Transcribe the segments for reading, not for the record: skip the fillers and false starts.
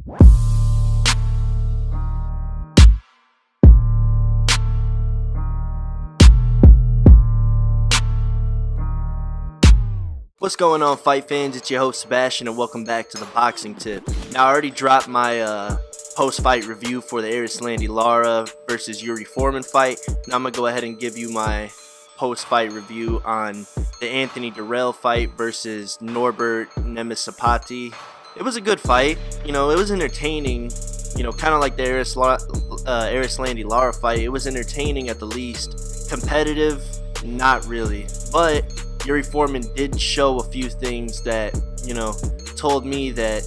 What's going on, fight fans? It's your host Sebastian, and welcome back to the Boxing Tip. Now, I already dropped my post-fight review for the Erislandy Lara versus Yuri Foreman fight. Now I'm gonna go ahead and give you my post-fight review on the Anthony Dirrell fight versus Norbert Nemesapati. It was a good fight. It was entertaining. Kind of like the Erislandy Lara fight. It was entertaining at the least. Competitive, not really, but Yuri Foreman did show a few things that, told me that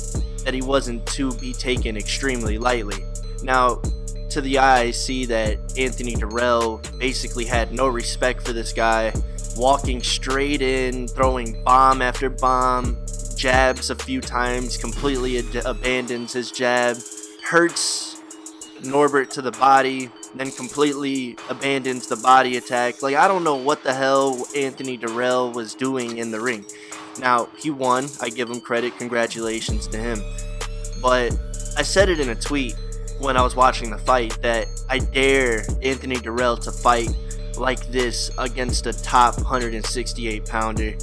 he wasn't to be taken extremely lightly. Now, to the eye, I see that Anthony Dirrell basically had no respect for this guy, walking straight in, throwing bomb after bomb, jabs a few times, completely abandons his jab, hurts Norbert to the body, then completely abandons the body attack. I don't know what the hell Anthony Dirrell was doing in the ring. Now, he won. I give him credit. Congratulations to him. But I said it in a tweet when I was watching the fight that I dare Anthony Dirrell to fight like this against a top 168 pounder.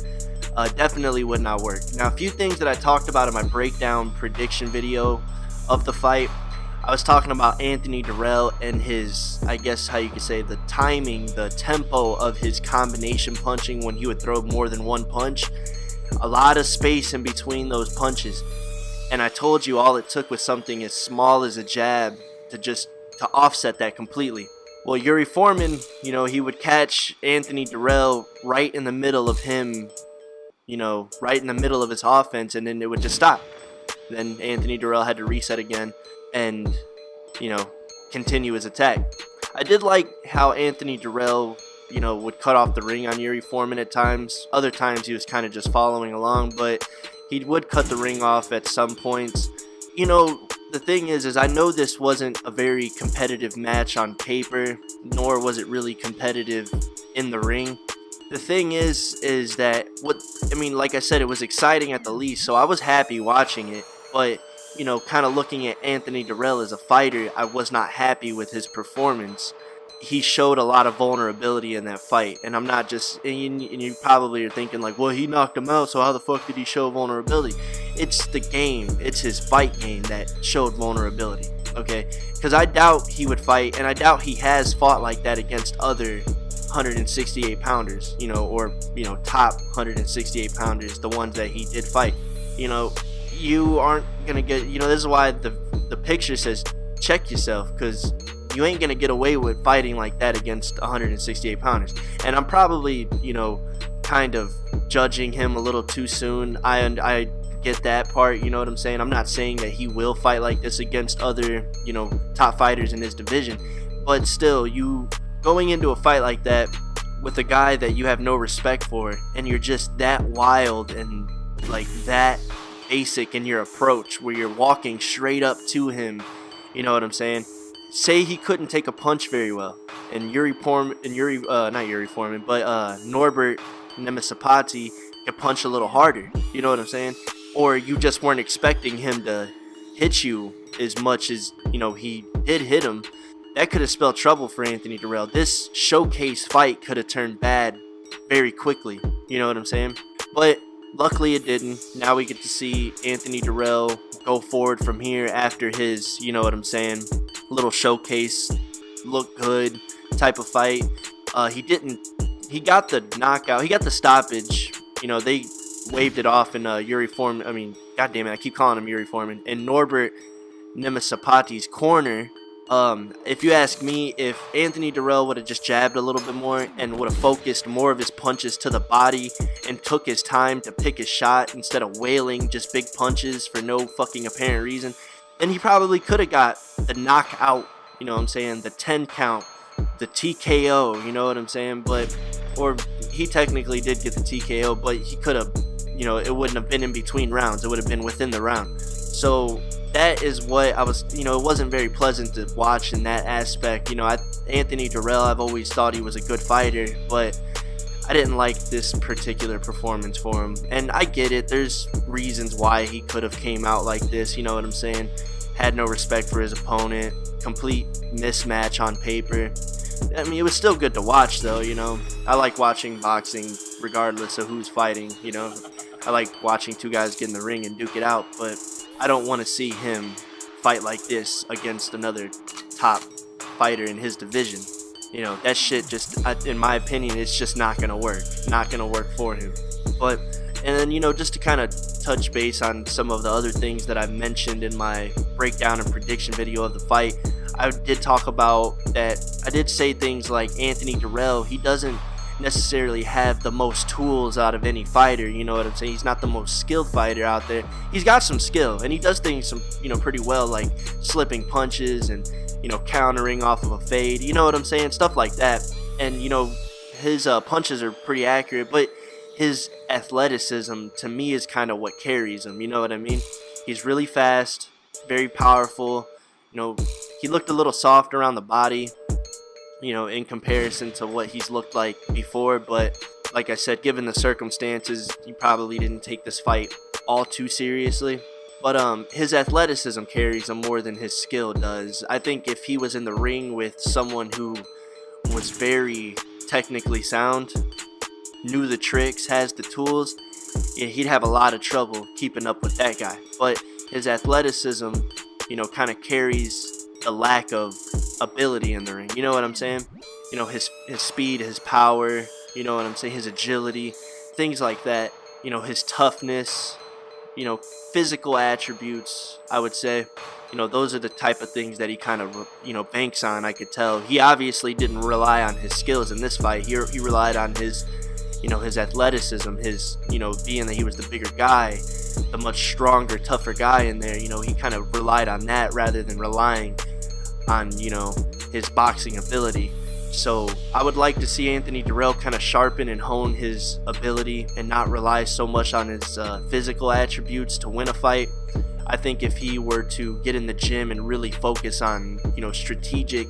Definitely would not work. Now, a few things that I talked about in my breakdown prediction video of the fight. I was talking about Anthony Dirrell and his, I guess how you could say, the timing, the tempo of his combination punching when he would throw more than one punch. A lot of space in between those punches. And I told you all it took was something as small as a jab to offset that completely. Well, Yuri Foreman, he would catch Anthony Dirrell right in the middle of him, right in the middle of his offense, and then it would just stop. Then Anthony Dirrell had to reset again and continue his attack. I did like how Anthony Dirrell would cut off the ring on Yuri Foreman at times. Other times he was kind of just following along, but he would cut the ring off at some points. The thing is I know this wasn't a very competitive match on paper, nor was it really competitive in the ring. The thing is that like I said, it was exciting at the least, so I was happy watching it, but kind of looking at Anthony Dirrell as a fighter, I was not happy with his performance. He showed a lot of vulnerability in that fight, and I'm not just, and you probably are thinking well, he knocked him out, so how the fuck did he show vulnerability? It's the game, it's his fight game that showed vulnerability, okay? Because I doubt he would fight, and I doubt he has fought like that against other 168 pounders, or top 168 pounders, the ones that he did fight. You aren't gonna get, this is why the picture says check yourself, because you ain't gonna get away with fighting like that against 168 pounders. And I'm probably kind of judging him a little too soon. I get that part, you know what I'm saying? I'm not saying that he will fight like this against other top fighters in his division, but still, you going into a fight like that with a guy that you have no respect for, and you're just that wild and that basic in your approach, where you're walking straight up to him, you know what I'm saying? Say he couldn't take a punch very well, and Norbert Nemesapati could punch a little harder, you know what I'm saying? Or you just weren't expecting him to hit you as much as he did hit him. That could have spelled trouble for Anthony Dirrell. This showcase fight could have turned bad very quickly, you know what I'm saying? But luckily it didn't. Now we get to see Anthony Dirrell go forward from here after his, little showcase, look good type of fight. He got the knockout, he got the stoppage. They waved it off in Yuri Foreman, goddamn it, I keep calling him Yuri Foreman, in Norbert Nemesapati's corner. If you ask me, if Anthony Dirrell would have just jabbed a little bit more and would have focused more of his punches to the body and took his time to pick his shot instead of wailing just big punches for no fucking apparent reason, then he probably could have got the knockout, the 10 count, the TKO, you know what I'm saying? Or he technically did get the TKO, but he could have, it wouldn't have been in between rounds, it would have been within the round. So that is what I was, it wasn't very pleasant to watch in that aspect. Anthony Dirrell, I've always thought he was a good fighter, but I didn't like this particular performance for him. And I get it, there's reasons why he could have came out like this, you know what I'm saying? had no respect for his opponent, complete mismatch on paper. I mean, it was still good to watch though, you know. I like watching boxing regardless of who's fighting, you know. I like watching two guys get in the ring and duke it out, but I don't want to see him fight like this against another top fighter in his division. You know, that shit just, in my opinion, it's just not going to work. Not going to work for him. But, and then, you know, just to kind of touch base on some of the other things that I mentioned in my breakdown and prediction video of the fight, I did talk about that. I did say things like Anthony Dirrell, he doesn't necessarily have the most tools out of any fighter, you know what I'm saying? He's not the most skilled fighter out there. He's got some skill, and he does things pretty well, like slipping punches and, you know, countering off of a fade, you know what I'm saying? Stuff like that. And, you know, his punches are pretty accurate, but his athleticism, to me, is kind of what carries him, you know what I mean? He's really fast, very powerful. You know, he looked a little soft around the body, you know, in comparison to what he's looked like before. But like I said, given the circumstances, he probably didn't take this fight all too seriously. But his athleticism carries him more than his skill does. I think if he was in the ring with someone who was very technically sound, knew the tricks, has the tools, yeah, he'd have a lot of trouble keeping up with that guy. But his athleticism, you know, kind of carries the lack of ability in the ring. You know what I'm saying? You know, his speed, his power, you know what I'm saying, his agility, things like that. You know, his toughness, you know, physical attributes, I would say. You know, those are the type of things that he kind of, you know, banks on, I could tell. He obviously didn't rely on his skills in this fight. He relied on his, you know, his athleticism, his, you know, being that he was the bigger guy, the much stronger, tougher guy in there. You know, he kind of relied on that rather than relying on, you know, his boxing ability. So I would like to see Anthony Dirrell kind of sharpen and hone his ability and not rely so much on his physical attributes to win a fight. I think if he were to get in the gym and really focus on, you know, strategic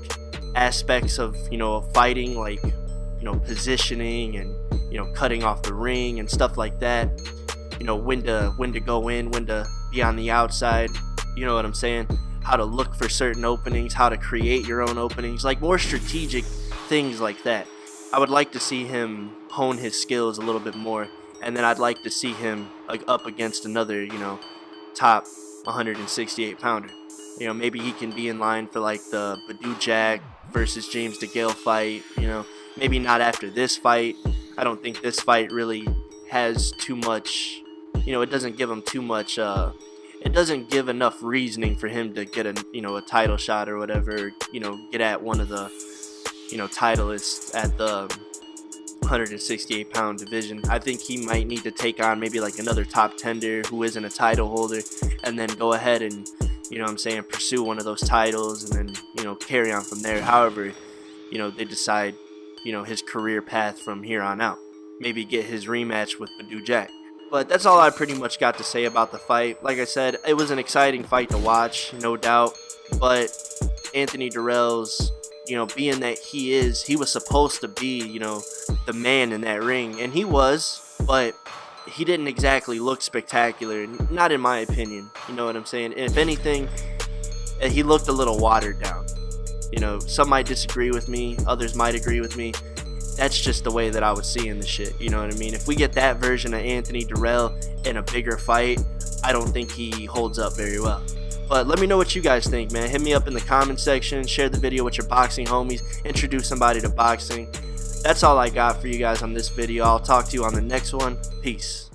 aspects of, you know, fighting, like, you know, positioning and, you know, cutting off the ring and stuff like that, you know, when to go in, when to be on the outside, you know what I'm saying? How to look for certain openings, how to create your own openings, like more strategic things like that. I would like to see him hone his skills a little bit more, and then I'd like to see him like up against another, you know, top 168 pounder. You know, maybe he can be in line for like the Badou Jack versus James DeGale fight. You know, maybe not after this fight. I don't think this fight really has too much, you know, it doesn't give him too much, it doesn't give enough reasoning for him to get a, you know, a title shot or whatever, you know, get at one of the, you know, titleists at the 168 pound division. I think he might need to take on maybe like another top tender who isn't a title holder, and then go ahead and, you know what I'm saying, pursue one of those titles, and then, you know, carry on from there. However, you know, they decide, you know, his career path from here on out. Maybe get his rematch with Badou Jack. But that's all I pretty much got to say about the fight. Like I said, it was an exciting fight to watch, no doubt. But Anthony Dirrell's, you know, being that he was supposed to be, you know, the man in that ring. And he was, but he didn't exactly look spectacular. Not in my opinion. You know what I'm saying? If anything, he looked a little watered down. You know, some might disagree with me. Others might agree with me. That's just the way that I was seeing the shit, you know what I mean? If we get that version of Anthony Dirrell in a bigger fight, I don't think he holds up very well. But let me know what you guys think, man. Hit me up in the comment section, share the video with your boxing homies, introduce somebody to boxing. That's all I got for you guys on this video. I'll talk to you on the next one. Peace.